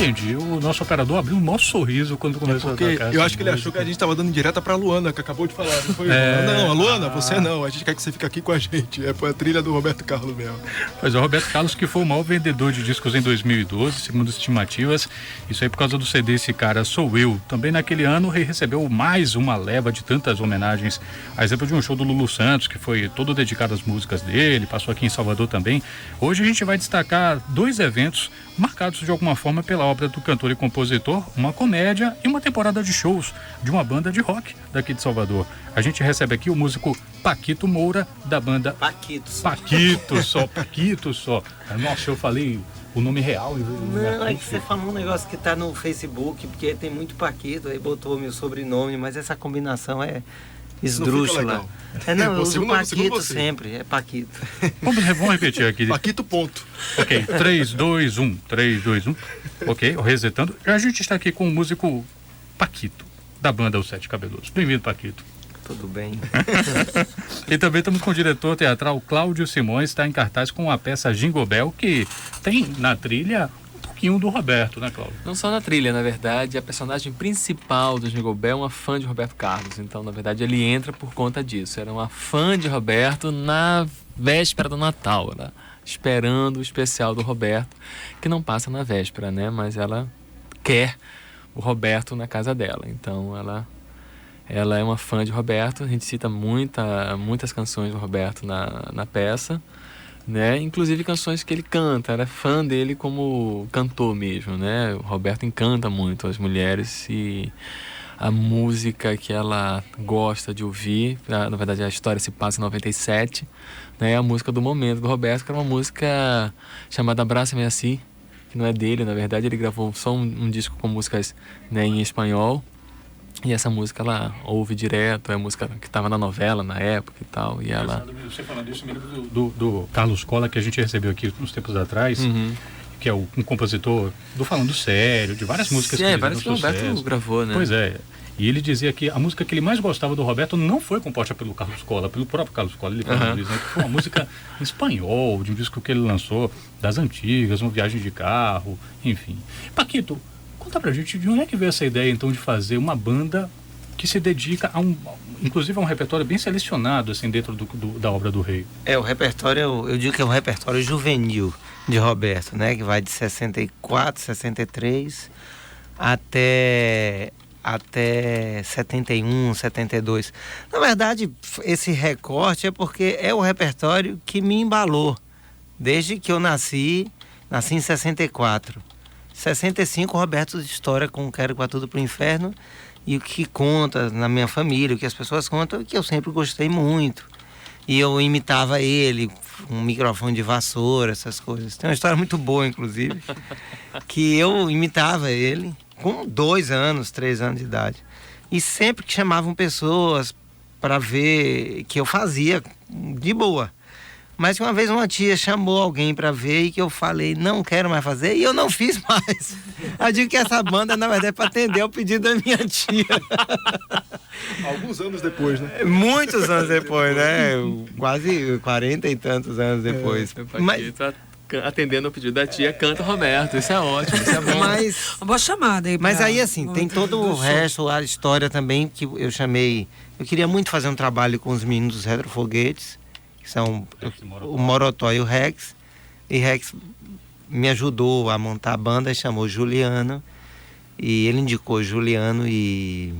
entendi. O nosso operador abriu um maior sorriso quando começou a tocar. Eu acho que ele achou que a gente estava dando direta pra Luana, que acabou de falar. Não foi? Não, a Luana, você não. A gente quer que você fique aqui com a gente. Foi a trilha do Roberto Carlos mesmo. Pois é, o Roberto Carlos, que foi o maior vendedor de discos em 2012, segundo estimativas. Isso aí por causa do CD Esse Cara Sou Eu. Também naquele ano, o Rei recebeu mais uma leva de tantas homenagens. A exemplo de um show do Lulu Santos, que foi todo dedicado às músicas dele, passou aqui em Salvador também. Hoje a gente vai destacar 2 eventos marcados de alguma forma pela obra do cantor e compositor, uma comédia e uma temporada de shows de uma banda de rock daqui de Salvador. A gente recebe aqui o músico Paquito Moura, da banda Paquito só. Nossa, eu falei o nome real. Não, é que você falou um negócio que tá no Facebook, porque tem muito Paquito, aí botou meu sobrenome, mas essa combinação é esdrúxula. Não, eu uso Paquito sempre, é Paquito. Vamos repetir aqui. Paquito ponto. Ok, 3, 2, 1. Ok, resetando. A gente está aqui com o músico Paquito, da banda Os Sete Cabeludos. Bem-vindo, Paquito. Tudo bem. E também estamos com o diretor teatral Cláudio Simões, está em cartaz com a peça Jingle Bell, que tem na trilha um pouquinho do Roberto, né, Cláudio? Não só na trilha, na verdade, a personagem principal do Jingle Bell é uma fã de Roberto Carlos, então na verdade ele entra por conta disso. Era uma fã de Roberto na véspera do Natal, né? Esperando o especial do Roberto, que não passa na véspera, né? Mas ela quer o Roberto na casa dela, então ela é uma fã de Roberto. A gente cita muitas canções do Roberto na peça, né? Inclusive canções que ele canta. Ela é fã dele como cantor mesmo, né? O Roberto encanta muito as mulheres e a música que ela gosta de ouvir, na verdade a história se passa em 97, né? A música do momento do Roberto, que era uma música chamada Abraça-me Assim, que não é dele, na verdade ele gravou só um disco com músicas, né, em espanhol. E essa música ela ouve direto, é a música que estava na novela na época e tal. E ela... Você falando isso, me lembro do Carlos Cola, que a gente recebeu aqui uns tempos atrás, que é um compositor do Falando Sério, de várias músicas que várias que o Roberto gravou, né? Pois é. E ele dizia que a música que ele mais gostava do Roberto não foi composta pelo Carlos Cola, pelo próprio Carlos Cola. Ele falou isso, né? Que foi uma música em espanhol, de um disco que ele lançou das antigas, uma viagem de carro, enfim. Paquito, conta pra gente de onde é que veio essa ideia, então, de fazer uma banda que se dedica inclusive a um repertório bem selecionado, assim, dentro da obra do Rei. O repertório, eu digo que é um repertório juvenil de Roberto, né? Que vai de 64, 63 até 71, 72. Na verdade, esse recorte é porque é o repertório que me embalou. Desde que eu nasci em 64. 65, Roberto História com Quero Com Tudo Pro Inferno, e o que conta na minha família, o que as pessoas contam, que eu sempre gostei muito. E eu imitava ele, um microfone de vassoura, essas coisas. Tem uma história muito boa, inclusive, que eu imitava ele com 2 anos, 3 anos de idade. E sempre que chamavam pessoas para ver, que eu fazia de boa. Mas que uma vez uma tia chamou alguém para ver e que eu falei, não quero mais fazer, e eu não fiz mais. Eu digo que essa banda, na verdade, é para atender ao pedido da minha tia. Alguns anos depois, né? Muitos anos depois, né? Quase 40 e tantos anos depois. Mas atendendo ao pedido da tia, canta Roberto. Isso é ótimo, isso é bom. Uma boa chamada aí. Mas aí, assim, tem todo o resto, a história também, que eu chamei... Eu queria muito fazer um trabalho com os meninos dos Retrofoguetes, que são o Morotó e o Rex. E Rex me ajudou a montar a banda, chamou Juliano. E ele indicou Juliano e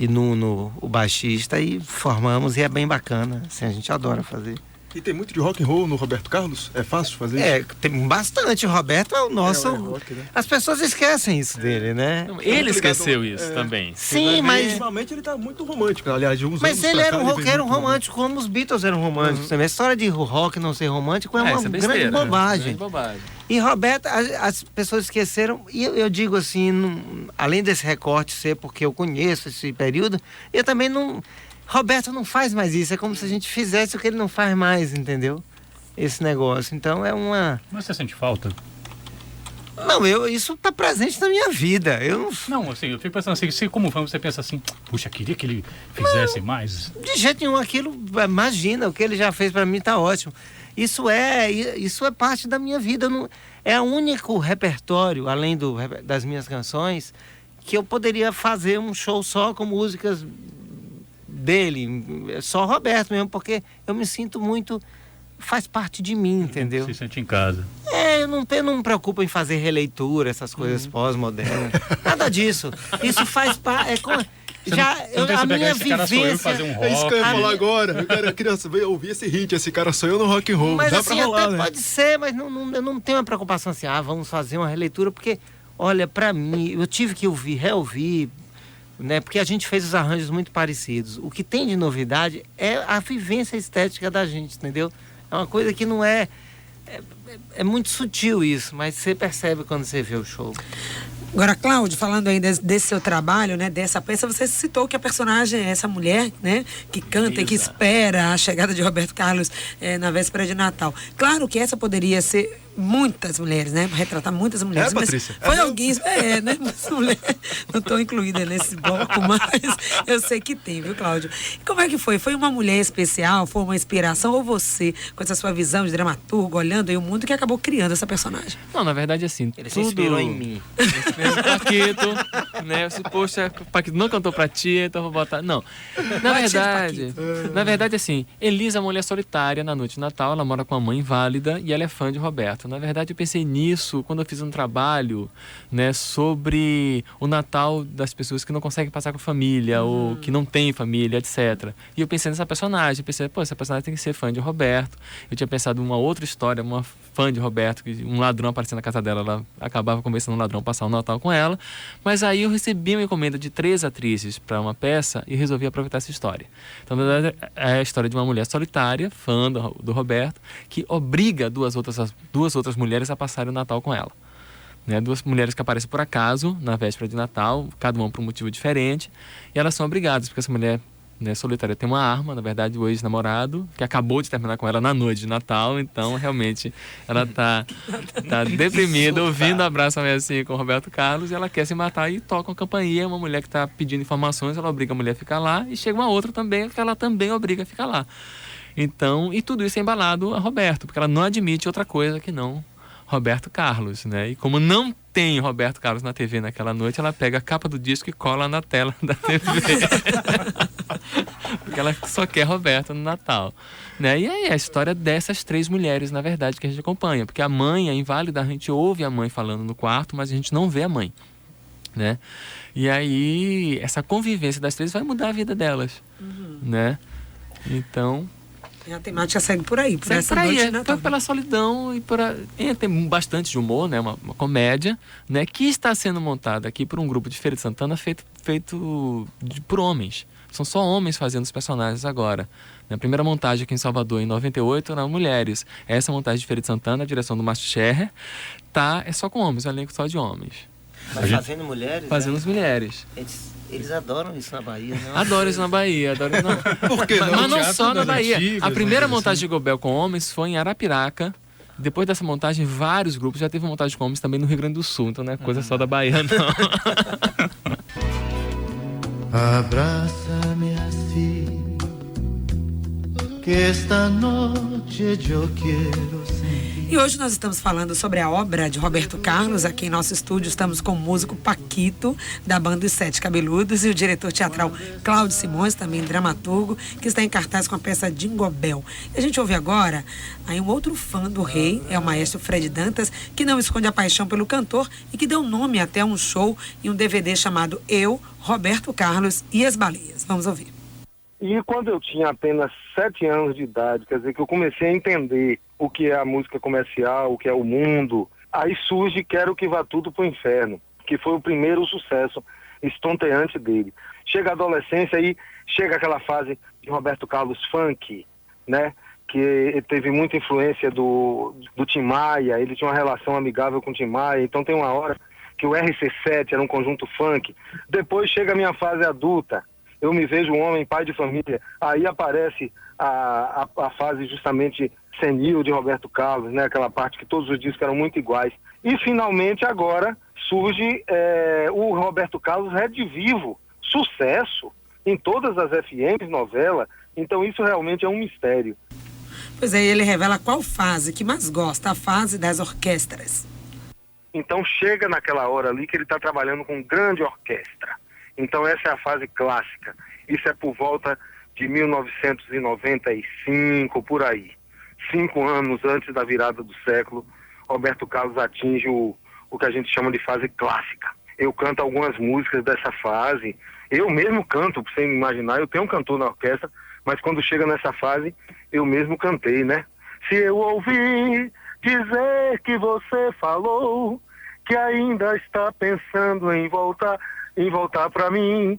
Nuno, o baixista, e formamos, e é bem bacana. Assim, a gente adora fazer. E tem muito de rock and roll no Roberto Carlos? É fácil fazer isso? Tem bastante. O Roberto é o nosso... rock, né? As pessoas esquecem isso dele, né? Ele esqueceu isso também. Sim, mas... Ultimamente ele tá muito romântico, aliás, de uns Mas anos ele pra era cá, um roqueiro vem muito romântico, como os Beatles eram românticos também. A história de rock não ser romântico é uma isso é besteira, grande bobagem. Grande bobagem. E Roberto, as pessoas esqueceram, e eu digo assim, além desse recorte ser porque eu conheço esse período, eu também não... Roberto não faz mais isso, é como se a gente fizesse o que ele não faz mais, entendeu? Esse negócio, então é uma... Mas você sente falta? Não, isso tá presente na minha vida, eu não... Não, assim, eu fico pensando assim, se como fã você pensa assim, puxa, queria que ele fizesse mais. De jeito nenhum, aquilo, imagina, o que ele já fez pra mim tá ótimo. Isso é parte da minha vida. É o único repertório, além das minhas canções, que eu poderia fazer um show só com músicas dele, só Roberto mesmo, porque eu me sinto muito... faz parte de mim, entendeu? Se sente em casa. Eu não me preocupo em fazer releitura, essas coisas pós-modernas. Nada disso. Isso faz parte... a minha vivência... Fazer um rock. É isso que eu ia falar agora. Eu queria ouvir esse hit, esse cara sou eu no rock and roll. Mas dá assim, pra rolar, até né? pode ser, mas eu não tenho uma preocupação assim, vamos fazer uma releitura, porque, olha, pra mim, eu tive que reouvir, né? Porque a gente fez os arranjos muito parecidos. O que tem de novidade é a vivência estética da gente, entendeu? É uma coisa que não é muito sutil isso, mas você percebe quando você vê o show. Agora, Cláudio, falando aí desse seu trabalho, né, dessa peça, você citou que a personagem é essa mulher, né, que canta e que espera a chegada de Roberto Carlos na véspera de Natal. Claro que essa poderia ser muitas mulheres, né, retratar muitas mulheres. Mas Patrícia? foi alguém, né, muitas mulheres, não estou incluída nesse bloco, mas eu sei que tem, viu, Cláudio? E como é que foi? Foi uma mulher especial? Foi uma inspiração? Ou você, com essa sua visão de dramaturgo, olhando aí o mundo, que acabou criando essa personagem? Não, na verdade, assim, Ele se inspirou em mim. Paquito, né? Você, poxa, Paquito não cantou pra ti, então vou botar. Não. Na verdade, assim, Elisa é uma mulher solitária na noite de Natal, ela mora com a mãe inválida e ela é fã de Roberto. Na verdade, eu pensei nisso quando eu fiz um trabalho, né, sobre o Natal das pessoas que não conseguem passar com a família ou que não têm família, etc. E eu pensei nessa personagem, essa personagem tem que ser fã de Roberto. Eu tinha pensado em uma outra história, uma fã de Roberto, que um ladrão aparecia na casa dela, ela acabava convencendo um ladrão a passar o Natal com ela. Mas aí eu recebi uma encomenda de 3 atrizes para uma peça e resolvi aproveitar essa história. Então, na verdade, é a história de uma mulher solitária, fã do Roberto, que obriga duas outras mulheres a passarem o Natal com ela. Né? 2 mulheres que aparecem por acaso na véspera de Natal, cada uma por um motivo diferente, e elas são obrigadas, porque essa mulher, né, solitária tem uma arma, na verdade o ex-namorado, que acabou de terminar com ela na noite de Natal, então realmente ela tá deprimida, ouvindo Abraço assim com o Roberto Carlos, e ela quer se matar e toca uma campainha, uma mulher que está pedindo informações, ela obriga a mulher a ficar lá, e chega uma outra também, que ela também obriga a ficar lá. Então, e tudo isso é embalado a Roberto, porque ela não admite outra coisa que não Roberto Carlos, né? E como não tem Roberto Carlos na TV naquela noite, ela pega a capa do disco e cola na tela da TV. Porque ela só quer Roberto no Natal, né? E aí é a história dessas 3 mulheres, na verdade, que a gente acompanha. Porque a mãe é inválida, a gente ouve a mãe falando no quarto, mas a gente não vê a mãe, né? E aí essa convivência das 3 vai mudar a vida delas, né? Então... E a temática segue por aí, por essa por aí, noite de Natal. pela solidão e tem bastante de humor, né? Uma comédia, né? Que está sendo montada aqui por um grupo de Feira de Santana feito por homens. São só homens fazendo os personagens agora. A primeira montagem aqui em Salvador, em 98, eram mulheres. Essa montagem de Feira de Santana, a direção do Márcio Scherrer, é só com homens, um elenco só de homens. Mas fazendo mulheres? Fazendo as mulheres. Eles adoram isso na Bahia, né? Adoram isso na Bahia. Por que não? Mas não só na das Bahia. antigas, A primeira né, montagem de Gobel com homens foi em Arapiraca. Depois dessa montagem, vários grupos. Já teve montagem com homens também no Rio Grande do Sul. Então não é coisa só da Bahia, não. Abrázame así, que esta noche yo quiero sentir. E hoje nós estamos falando sobre a obra de Roberto Carlos. Aqui em nosso estúdio estamos com o músico Paquito, da banda Os 7 Cabeludos, e o diretor teatral Cláudio Simões, também dramaturgo, que está em cartaz com a peça Jingle Bell. E a gente ouve agora aí um outro fã do rei, é o maestro Fred Dantas, que não esconde a paixão pelo cantor e que deu nome até a um show e um DVD chamado Eu, Roberto Carlos e as Baleias. Vamos ouvir. E quando eu tinha apenas 7 anos de idade, quer dizer, que eu comecei a entender o que é a música comercial, o que é o mundo, aí surge Quero Que Vá Tudo Pro Inferno, que foi o primeiro sucesso estonteante dele. Chega a adolescência e chega aquela fase de Roberto Carlos funk, né? Que teve muita influência do Tim Maia, ele tinha uma relação amigável com o Tim Maia, então tem uma hora que o RC7 era um conjunto funk. Depois chega a minha fase adulta, eu me vejo um homem, pai de família, aí aparece a fase justamente senil de Roberto Carlos, né? Aquela parte que todos os discos eram muito iguais. E finalmente agora surge o Roberto Carlos redivivo, sucesso em todas as FMs, novela. Então isso realmente é um mistério. Pois é, ele revela qual fase que mais gosta, a fase das orquestras. Então chega naquela hora ali que ele está trabalhando com grande orquestra. Então essa é a fase clássica. Isso é por volta de 1995, por aí. 5 anos antes da virada do século, Roberto Carlos atinge o que a gente chama de fase clássica. Eu canto algumas músicas dessa fase. Eu mesmo canto, pra você imaginar, eu tenho um cantor na orquestra, mas quando chega nessa fase, eu mesmo cantei, né? Se eu ouvir dizer que você falou que ainda está pensando em voltar pra mim.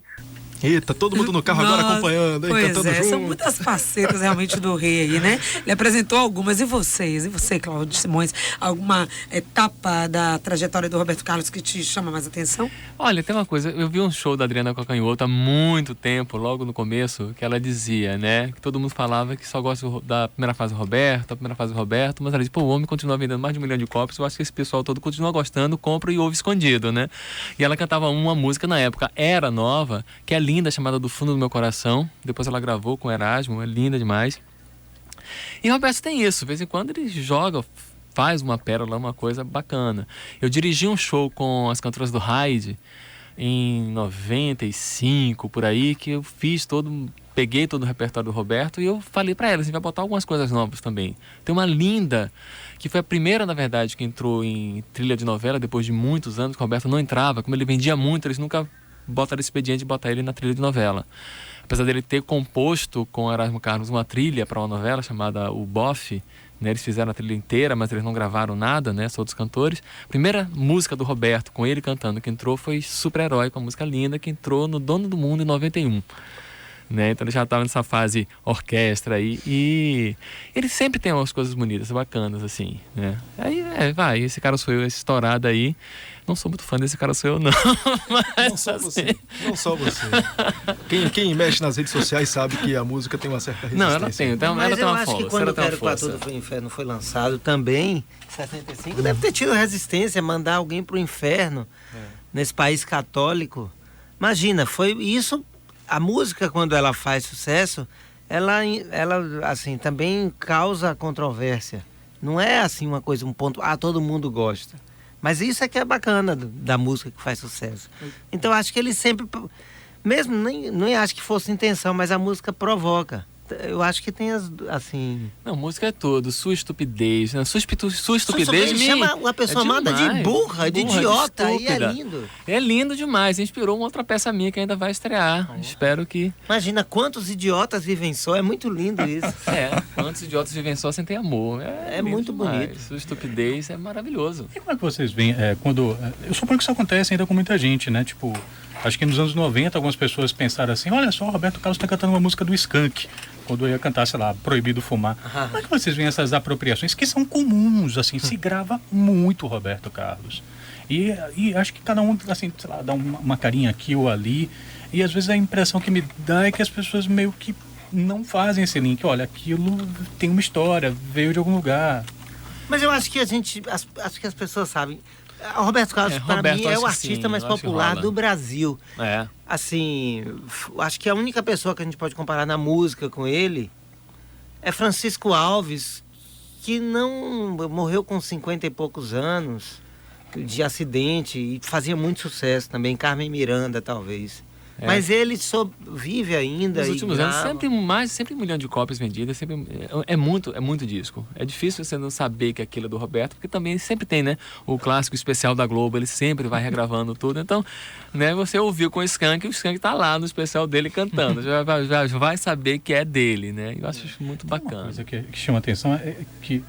Eita, todo mundo no carro agora acompanhando, hein? Pois Cantando junto. são muitas facetas realmente do rei aí, né? Ele apresentou algumas. E vocês? E você, Cláudio Simões? Alguma etapa da trajetória do Roberto Carlos que te chama mais atenção? Olha, tem uma coisa, eu vi um show da Adriana Calcanhoto há muito tempo, logo no começo, que ela dizia, né, que todo mundo falava que só gosta da primeira fase do Roberto, mas ela dizia, pô, o homem continua vendendo mais de 1 milhão de cópias, eu acho que esse pessoal todo continua gostando, compra e ouve escondido, né? E ela cantava uma música na época, era nova, que é linda, chamada Do Fundo do Meu Coração, depois ela gravou com o Erasmo, é linda demais. E o Roberto tem isso, de vez em quando ele joga, faz uma pérola, uma coisa bacana. Eu dirigi um show com as cantoras do Hyde em 95, por aí, que eu peguei todo o repertório do Roberto e eu falei pra elas, a gente vai botar algumas coisas novas também. Tem uma linda, que foi a primeira, na verdade, que entrou em trilha de novela, depois de muitos anos, que o Roberto não entrava, como ele vendia muito, eles nunca botaram esse expediente de botar ele na trilha de novela. Apesar dele ter composto com Erasmo Carlos uma trilha para uma novela chamada O Bofe, né, eles fizeram a trilha inteira, mas eles não gravaram nada, né, são outros cantores. A primeira música do Roberto, com ele cantando, que entrou foi Super-Herói, com a música linda, que entrou no Dono do Mundo em 91. Né? Então ele já estava nessa fase orquestra aí, e ele sempre tem umas coisas bonitas, bacanas, assim, né? Aí vai, esse cara sou eu, esse estourado aí. Não sou muito fã desse cara sou eu, não. Mas, não só assim... você. Não só você. Quem mexe nas redes sociais sabe que a música tem uma certa resistência. Não, ela tem Mas eu uma acho força. que quando o Quero Pra Tudo Foi Inferno foi lançado também, em 65, deve ter tido resistência, mandar alguém pro inferno, nesse país católico. Imagina, foi isso. A música, quando ela faz sucesso, ela assim, também causa controvérsia. Não é assim uma coisa, um ponto, todo mundo gosta. Mas isso é que é bacana da música que faz sucesso. Então acho que ele sempre, mesmo nem acho que fosse intenção, mas a música provoca. Eu acho que tem assim... Não, música é tudo. Sua estupidez, né? Sua estupidez me... chama uma pessoa amada de burra, de idiota, e é lindo. É lindo demais. Inspirou uma outra peça minha que ainda vai estrear. Espero que... Imagina quantos idiotas vivem só. É muito lindo isso. Quantos idiotas vivem só sem ter amor. É muito demais. bonito. Sua estupidez é maravilhoso. E como é que vocês veem quando... Eu suponho que isso acontece ainda com muita gente, né? Tipo, acho que nos anos 90 algumas pessoas pensaram assim, olha só, o Roberto Carlos está cantando uma música do Skank, quando eu ia cantar, sei lá, Proibido Fumar. Como é que vocês veem essas apropriações que são comuns, assim, se grava muito Roberto Carlos. E acho que cada um, assim, sei lá, dá uma carinha aqui ou ali, e às vezes a impressão que me dá é que as pessoas meio que não fazem esse link. Olha, aquilo tem uma história, veio de algum lugar. Mas eu acho que acho que as pessoas sabem. O Roberto Carlos, para mim, é o artista mais popular do Brasil. Assim, acho que a única pessoa que a gente pode comparar na música com ele é Francisco Alves, que não morreu com 50 e poucos anos de acidente e fazia muito sucesso também. Carmen Miranda, talvez. Mas ele vive ainda. Nos últimos anos, sempre 1 milhão de cópias vendidas, sempre, é muito disco. É difícil você não saber que aquilo é do Roberto, porque também sempre tem, né, o clássico especial da Globo, ele sempre vai regravando tudo. Então, né, você ouviu com o Skank tá lá no especial dele cantando. já vai saber que é dele, né? Eu acho isso muito bacana. Uma coisa que chama atenção é que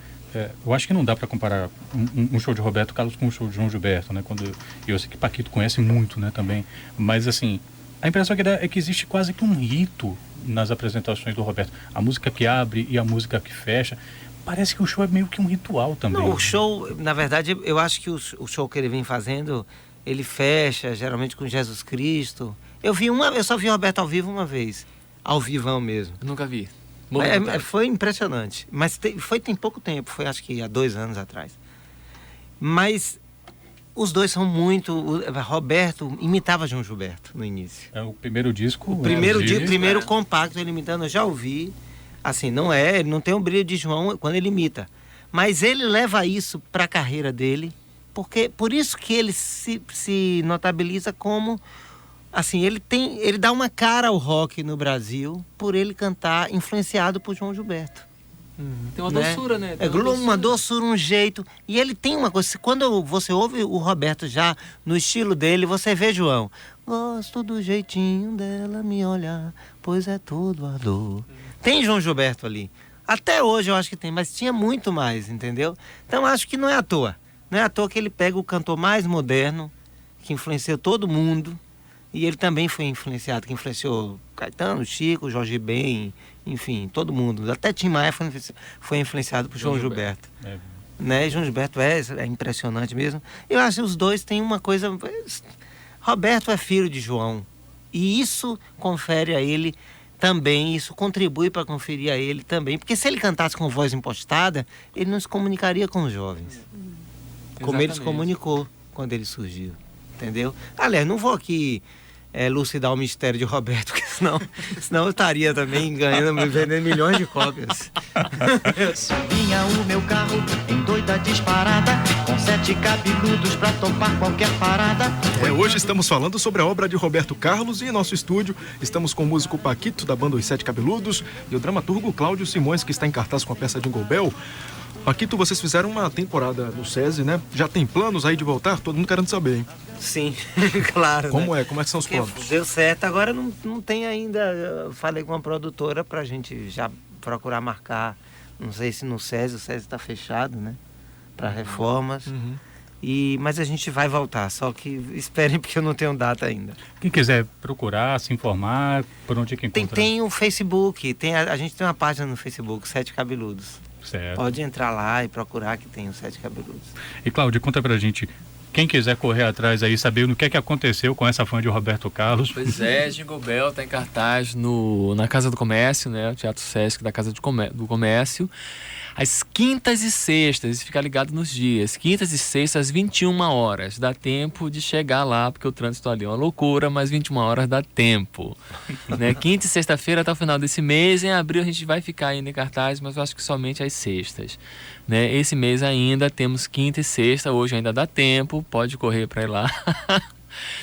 eu acho que não dá para comparar um show de Roberto Carlos com um show de João Gilberto, né? Eu sei que Paquito conhece muito, né, também. Mas, assim, a impressão que dá é que existe quase que um rito nas apresentações do Roberto. A música que abre e a música que fecha. Parece que o show é meio que um ritual também. Não, o show, na verdade, eu acho que o show que ele vem fazendo, ele fecha geralmente com Jesus Cristo. Eu só vi o Roberto ao vivo uma vez. Ao vivão mesmo. Eu nunca vi. Foi impressionante. Mas tem pouco tempo, foi acho que há 2 anos atrás. Mas os dois são muito... Roberto imitava João Gilberto no início. O primeiro disco... O primeiro compacto ele imitando, eu já ouvi. Assim, ele não tem o brilho de João quando ele imita. Mas ele leva isso para a carreira dele, porque por isso que ele se notabiliza como, assim, ele dá uma cara ao rock no Brasil por ele cantar influenciado por João Gilberto. Tem uma doçura, né? Tem Uma doçura, um jeito. E ele tem uma coisa, quando você ouve o Roberto já no estilo dele, você vê João. Gosto do jeitinho dela me olhar, pois é tudo a dor. Tem João Gilberto ali. Até hoje eu acho que tem, mas tinha muito mais, entendeu? Então acho que não é à toa. Não é à toa que ele pega o cantor mais moderno, que influenciou todo mundo, e ele também foi influenciado, que influenciou Caetano, Chico, Jorge Ben, enfim, todo mundo. Até Tim Maia foi influenciado por João Gilberto. Né? João Gilberto é impressionante mesmo. Eu acho que os dois têm uma coisa... Roberto é filho de João, e isso confere a ele... Também isso contribui para conferir a ele também, porque se ele cantasse com voz impostada, ele não se comunicaria com os jovens, como ele se comunicou quando ele surgiu, entendeu? Aliás, não vou aqui elucidar o mistério de Roberto, porque senão eu estaria também vendendo milhões de cópias. Vinha o meu carro em doida disparada, com 7 cabeludos pra topar qualquer parada. Hoje estamos falando sobre a obra de Roberto Carlos e em nosso estúdio estamos com o músico Paquito, da banda Os Sete Cabeludos, e o dramaturgo Cláudio Simões, que está em cartaz com a peça Jingle Bell. Paquito, vocês fizeram uma temporada no SESI, né? Já tem planos aí de voltar? Todo mundo querendo saber, hein? Sim, claro. Como né? Como é que são os planos? Deu certo, agora não tem ainda. Eu falei com uma produtora pra gente já procurar marcar. Não sei se no SESI, o SESI está fechado, né? Para reformas. Mas a gente vai voltar, só que esperem porque eu não tenho data ainda. Quem quiser procurar, se informar, por onde é que encontra? Tem o Facebook, a gente tem uma página no Facebook, Sete Cabeludos. Certo. Pode entrar lá e procurar que tem os Sete Cabeludos. E Cláudio, conta pra gente, quem quiser correr atrás aí, saber o que é que aconteceu com essa fã de Roberto Carlos. Pois é, Jingle Bell está em cartaz na Casa do Comércio, né? O Teatro Sesc da Casa do Comércio. Às quintas e sextas, fica ligado nos dias, quintas e sextas às 21 horas. Dá tempo de chegar lá, porque o trânsito ali é uma loucura, mas 21 horas dá tempo. Né? Quinta e sexta-feira até o final desse mês. Em abril a gente vai ficar ainda em cartaz, mas eu acho que somente às sextas. Né? Esse mês ainda temos quinta e sexta, hoje ainda dá tempo, pode correr para ir lá.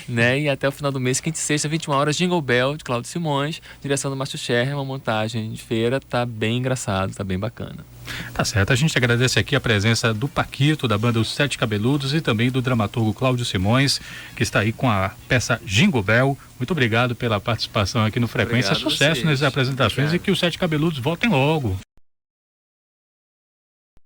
Né? E até o final do mês, quinta e sexta, 21 horas, Jingle Bell, de Cláudio Simões, direção do Márcio Scherrer, uma montagem de feira, tá bem engraçado, tá bem bacana. Tá certo, a gente agradece aqui a presença do Paquito, da banda Os Sete Cabeludos, e também do dramaturgo Cláudio Simões, que está aí com a peça Jingle Bell. Muito obrigado pela participação aqui no Frequência. Obrigado Sucesso nas apresentações. Obrigado. E que os Sete Cabeludos voltem logo.